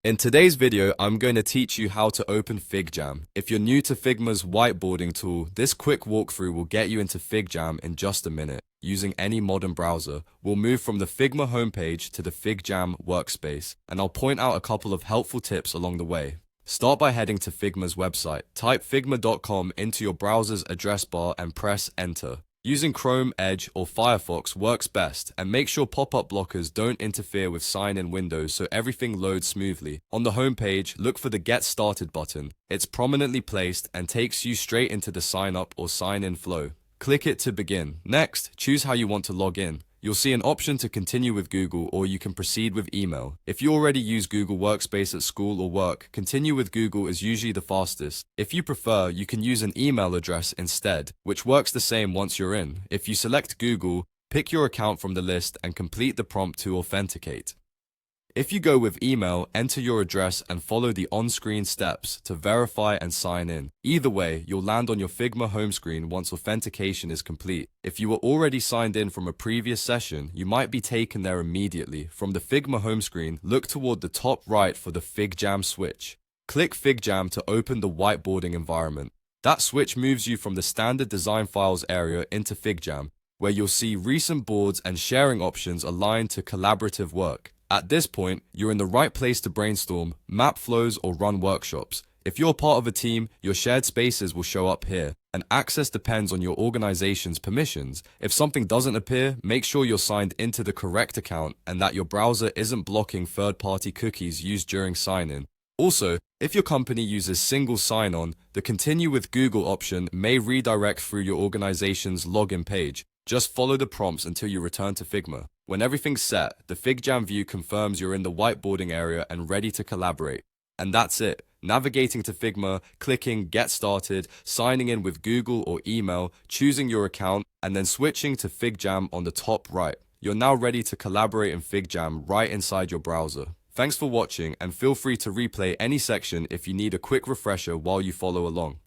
In today's video, I'm going to teach you how to open FigJam. If you're new to Figma's whiteboarding tool, this quick walkthrough will get you into FigJam in just a minute. Using any modern browser, we'll move from the Figma homepage to the FigJam workspace, and I'll point out a couple of helpful tips along the way. Start by heading to Figma's website. Type figma.com into your browser's address bar and press enter. Using Chrome, Edge, or Firefox works best, and make sure pop-up blockers don't interfere with sign-in windows so everything loads smoothly. On the home page, look for the Get Started button. It's prominently placed and takes you straight into the sign-up or sign-in flow. Click it to begin. Next, choose how you want to log in. You'll see an option to continue with Google, or you can proceed with email. If you already use Google Workspace at school or work, continue with Google is usually the fastest. If you prefer, you can use an email address instead, which works the same once you're in. If you select Google, pick your account from the list and complete the prompt to authenticate. If you go with email, enter your address and follow the on-screen steps to verify and sign in. Either way, you'll land on your Figma home screen once authentication is complete. If you were already signed in from a previous session, you might be taken there immediately. From the Figma home screen, look toward the top right for the FigJam switch. Click FigJam to open the whiteboarding environment. That switch moves you from the standard design files area into FigJam, where you'll see recent boards and sharing options aligned to collaborative work. At this point, you're in the right place to brainstorm, map flows, or run workshops. If you're part of a team, your shared spaces will show up here, and access depends on your organization's permissions. If something doesn't appear, make sure you're signed into the correct account and that your browser isn't blocking third-party cookies used during sign-in. Also, if your company uses single sign-on, the Continue with Google option may redirect through your organization's login page. Just follow the prompts until you return to Figma. When everything's set, the FigJam view confirms you're in the whiteboarding area and ready to collaborate. And that's it. Navigating to Figma, clicking Get Started, signing in with Google or email, choosing your account, and then switching to FigJam on the top right. You're now ready to collaborate in FigJam right inside your browser. Thanks for watching, and feel free to replay any section if you need a quick refresher while you follow along.